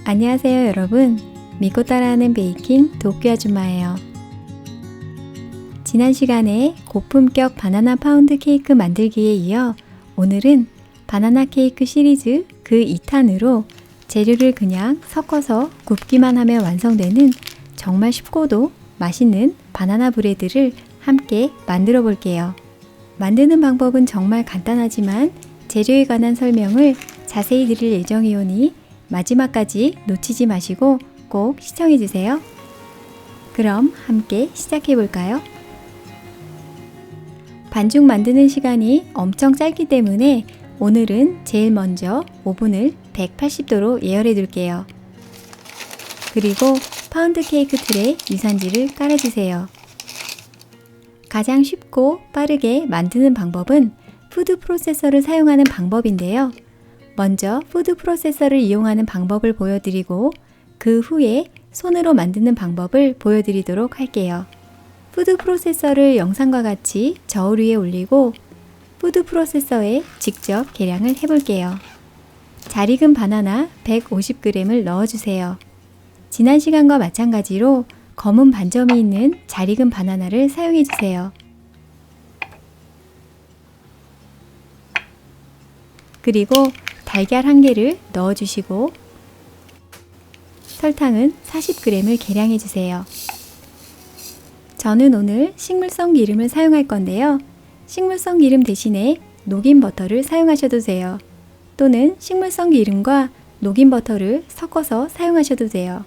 안녕하세요 여러분, 믿고 따라하는 베이킹 도쿄 아줌마예요. 지난 시간에 고품격 바나나 파운드 케이크 만들기에 이어 오늘은 바나나 케이크 시리즈 그 2탄으로 재료를 그냥 섞어서 굽기만 하면 완성되는 정말 쉽고도 맛있는 바나나 브레드를 함께 만들어 볼게요. 만드는 방법은 정말 간단하지만 재료에 관한 설명을 자세히 드릴 예정이오니 마지막까지 놓치지 마시고 꼭 시청해 주세요. 그럼 함께 시작해 볼까요? 반죽 만드는 시간이 엄청 짧기 때문에 오늘은 제일 먼저 오븐을 180도로 예열해 둘게요. 그리고 파운드 케이크 틀에 유산지를 깔아주세요. 가장 쉽고 빠르게 만드는 방법은 푸드 프로세서를 사용하는 방법인데요. 먼저 푸드 프로세서를 이용하는 방법을 보여드리고 그 후에 손으로 만드는 방법을 보여드리도록 할게요. 푸드 프로세서를 영상과 같이 저울 위에 올리고 푸드 프로세서에 직접 계량을 해볼게요. 잘 익은 바나나 150g을 넣어주세요. 지난 시간과 마찬가지로 검은 반점이 있는 잘 익은 바나나를 사용해주세요. 그리고 달걀 1개를 넣어주시고 설탕은 40g을 계량해주세요. 저는 오늘 식물성 기름을 사용할 건데요. 식물성 기름 대신에 녹인 버터를 사용하셔도 돼요. 또는 식물성 기름과 녹인 버터를 섞어서 사용하셔도 돼요.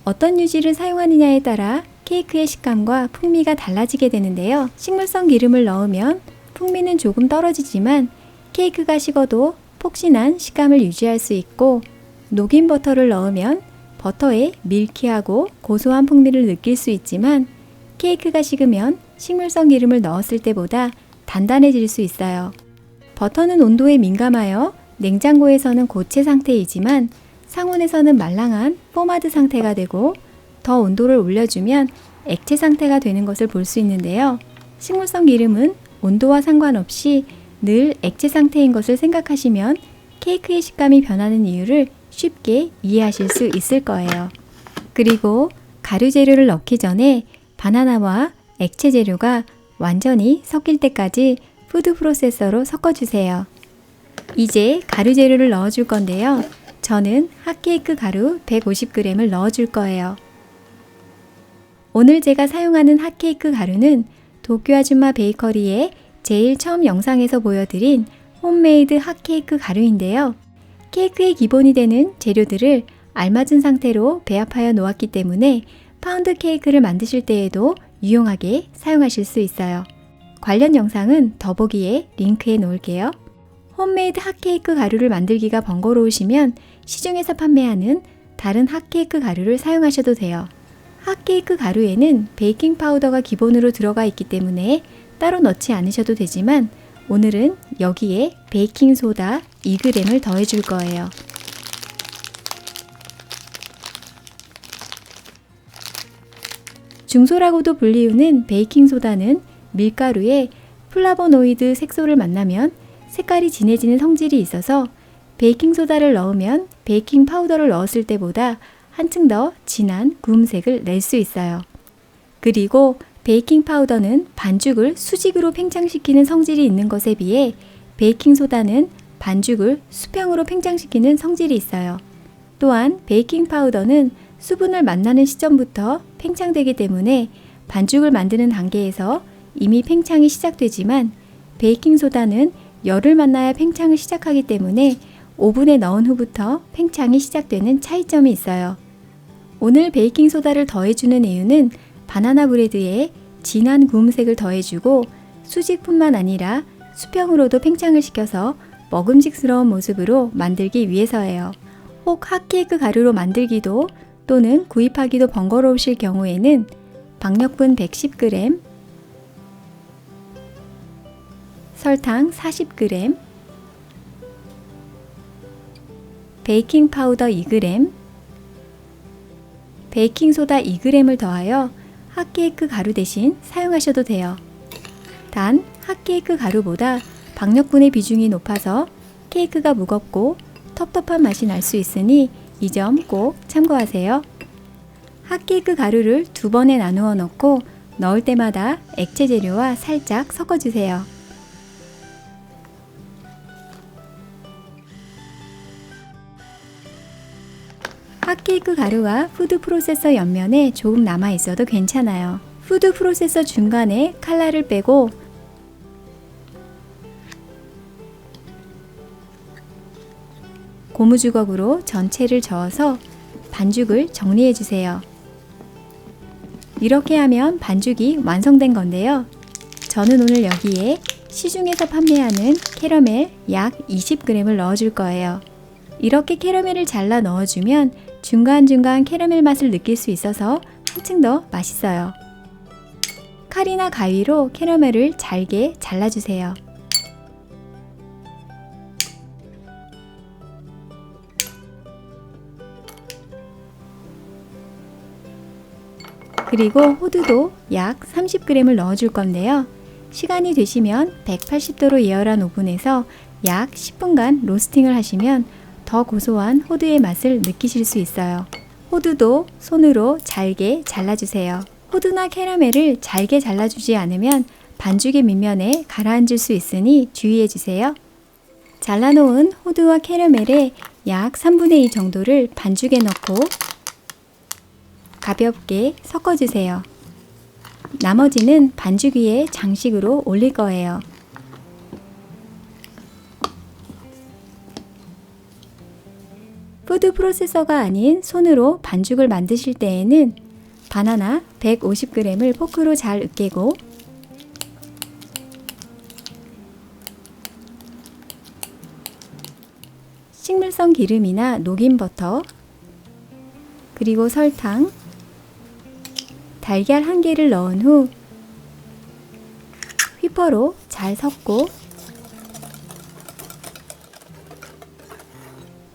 어떤 유지를 사용하느냐에 따라 케이크의 식감과 풍미가 달라지게 되는데요. 식물성 기름을 넣으면 풍미는 조금 떨어지지만 케이크가 식어도 폭신한 식감을 유지할 수 있고, 녹인 버터를 넣으면 버터의 밀키하고 고소한 풍미를 느낄 수 있지만 케이크가 식으면 식물성 기름을 넣었을 때보다 단단해질 수 있어요. 버터는 온도에 민감하여 냉장고에서는 고체 상태이지만 상온에서는 말랑한 포마드 상태가 되고 더 온도를 올려주면 액체 상태가 되는 것을 볼 수 있는데요. 식물성 기름은 온도와 상관없이 늘 액체 상태인 것을 생각하시면 케이크의 식감이 변하는 이유를 쉽게 이해하실 수 있을 거예요. 그리고 가루 재료를 넣기 전에 바나나와 액체 재료가 완전히 섞일 때까지 푸드 프로세서로 섞어주세요. 이제 가루 재료를 넣어줄 건데요. 저는 핫케이크 가루 150g을 넣어줄 거예요. 오늘 제가 사용하는 핫케이크 가루는 도쿄 아줌마 베이커리의 제일 처음 영상에서 보여드린 홈메이드 핫케이크 가루인데요. 케이크의 기본이 되는 재료들을 알맞은 상태로 배합하여 놓았기 때문에 파운드 케이크를 만드실 때에도 유용하게 사용하실 수 있어요. 관련 영상은 더보기에 링크해 놓을게요. 홈메이드 핫케이크 가루를 만들기가 번거로우시면 시중에서 판매하는 다른 핫케이크 가루를 사용하셔도 돼요. 핫케이크 가루에는 베이킹 파우더가 기본으로 들어가 있기 때문에 따로 넣지 않으셔도 되지만 오늘은 여기에 베이킹 소다 2g을 더해 줄 거예요. 중소라고도 불리우는 베이킹 소다는 밀가루에 플라보노이드 색소를 만나면 색깔이 진해지는 성질이 있어서 베이킹 소다를 넣으면 베이킹 파우더를 넣었을 때보다 한층 더 진한 구움색을 낼 수 있어요. 그리고 베이킹 파우더는 반죽을 수직으로 팽창시키는 성질이 있는 것에 비해 베이킹 소다는 반죽을 수평으로 팽창시키는 성질이 있어요. 또한 베이킹 파우더는 수분을 만나는 시점부터 팽창되기 때문에 반죽을 만드는 단계에서 이미 팽창이 시작되지만 베이킹 소다는 열을 만나야 팽창을 시작하기 때문에 오븐에 넣은 후부터 팽창이 시작되는 차이점이 있어요. 오늘 베이킹 소다를 더해주는 이유는 바나나 브레드에 진한 구움색을 더해주고 수직뿐만 아니라 수평으로도 팽창을 시켜서 먹음직스러운 모습으로 만들기 위해서예요. 혹 핫케이크 가루로 만들기도 또는 구입하기도 번거로우실 경우에는 박력분 110g, 설탕 40g, 베이킹 파우더 2g, 베이킹 소다 2g을 더하여 핫케이크 가루 대신 사용하셔도 돼요. 단 핫케이크 가루보다 박력분의 비중이 높아서 케이크가 무겁고 텁텁한 맛이 날 수 있으니 이 점 꼭 참고하세요. 핫케이크 가루를 2번에 나누어 넣고 넣을 때마다 액체 재료와 살짝 섞어주세요. 핫케이크 가루와 푸드 프로세서 옆면에 조금 남아 있어도 괜찮아요. 푸드 프로세서 중간에 칼날을 빼고 고무주걱으로 전체를 저어서 반죽을 정리해 주세요. 이렇게 하면 반죽이 완성된 건데요. 저는 오늘 여기에 시중에서 판매하는 캐러멜 약 20g을 넣어줄 거예요. 이렇게 캐러멜을 잘라 넣어주면 중간중간 캐러멜 맛을 느낄 수 있어서 한층 더 맛있어요. 칼이나 가위로 캐러멜을 잘게 잘라주세요. 그리고 호두도 약 30g을 넣어줄 건데요. 시간이 되시면 180도로 예열한 오븐에서 약 10분간 로스팅을 하시면 더 고소한 호두의 맛을 느끼실 수 있어요. 호두도 손으로 잘게 잘라주세요. 호두나 캐러멜을 잘게 잘라주지 않으면 반죽의 밑면에 가라앉을 수 있으니 주의해주세요. 잘라놓은 호두와 캐러멜의 약 3분의 2 정도를 반죽에 넣고 가볍게 섞어주세요. 나머지는 반죽 위에 장식으로 올릴 거예요. 푸드 프로세서가 아닌 손으로 반죽을 만드실 때에는 바나나 150g을 포크로 잘 으깨고 식물성 기름이나 녹인 버터 그리고 설탕 달걀 1개를 넣은 후 휘퍼로 잘 섞고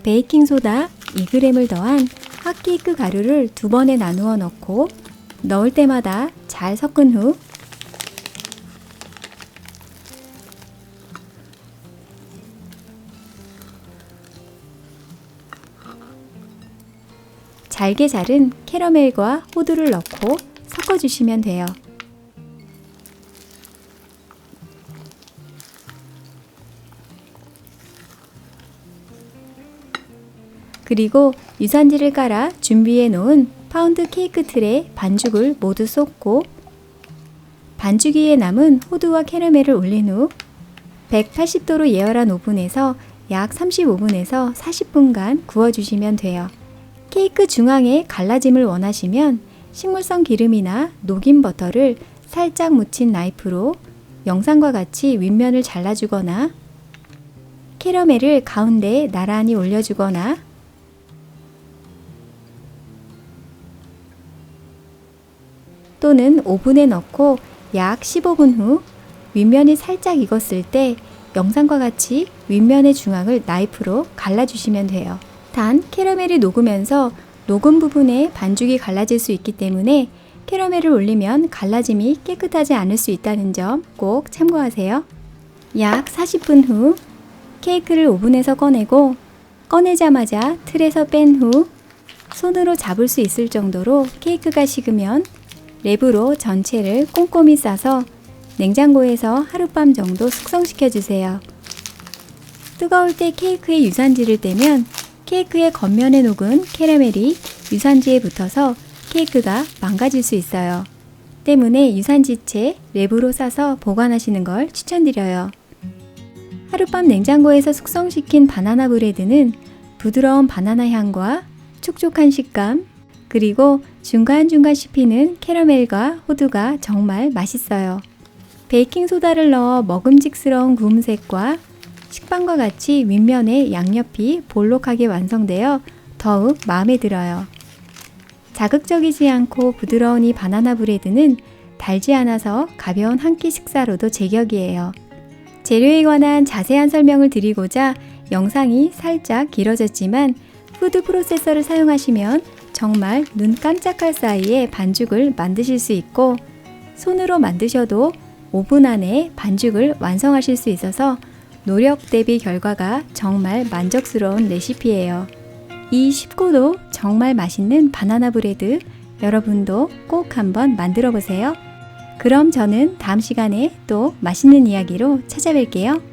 베이킹소다 2g을 더한 핫케이크 가루를 2번에 나누어 넣고 넣을 때마다 잘 섞은 후 잘게 자른 캐러멜과 호두를 넣고 섞어주시면 돼요. 그리고 유산지를 깔아 준비해 놓은 파운드 케이크 틀에 반죽을 모두 쏟고 반죽 위에 남은 호두와 캐러멜을 올린 후 180도로 예열한 오븐에서 약 35분에서 40분간 구워주시면 돼요. 케이크 중앙에 갈라짐을 원하시면 식물성 기름이나 녹인 버터를 살짝 묻힌 나이프로 영상과 같이 윗면을 잘라주거나 캐러멜을 가운데에 나란히 올려주거나 또는 오븐에 넣고 약 15분 후 윗면이 살짝 익었을 때 영상과 같이 윗면의 중앙을 나이프로 갈라주시면 돼요. 단 캐러멜이 녹으면서 녹은 부분에 반죽이 갈라질 수 있기 때문에 캐러멜을 올리면 갈라짐이 깨끗하지 않을 수 있다는 점 꼭 참고하세요. 약 40분 후 케이크를 오븐에서 꺼내고 꺼내자마자 틀에서 뺀 후 손으로 잡을 수 있을 정도로 케이크가 식으면 랩으로 전체를 꼼꼼히 싸서 냉장고에서 하룻밤 정도 숙성시켜 주세요. 뜨거울 때 케이크에 유산지를 떼면 케이크의 겉면에 녹은 캐러멜이 유산지에 붙어서 케이크가 망가질 수 있어요. 때문에 유산지채 랩으로 싸서 보관하시는 걸 추천드려요. 하룻밤 냉장고에서 숙성시킨 바나나 브레드는 부드러운 바나나 향과 촉촉한 식감 그리고 중간중간 씹히는 캐러멜과 호두가 정말 맛있어요. 베이킹소다를 넣어 먹음직스러운 구움색과 식빵과 같이 윗면에 양옆이 볼록하게 완성되어 더욱 마음에 들어요. 자극적이지 않고 부드러운 이 바나나 브레드는 달지 않아서 가벼운 한 끼 식사로도 제격이에요. 재료에 관한 자세한 설명을 드리고자 영상이 살짝 길어졌지만 푸드 프로세서를 사용하시면 정말 눈 깜짝할 사이에 반죽을 만드실 수 있고 손으로 만드셔도 5분 안에 반죽을 완성하실 수 있어서 노력 대비 결과가 정말 만족스러운 레시피예요. 이 쉽고도 정말 맛있는 바나나 브레드 여러분도 꼭 한번 만들어 보세요. 그럼 저는 다음 시간에 또 맛있는 이야기로 찾아뵐게요.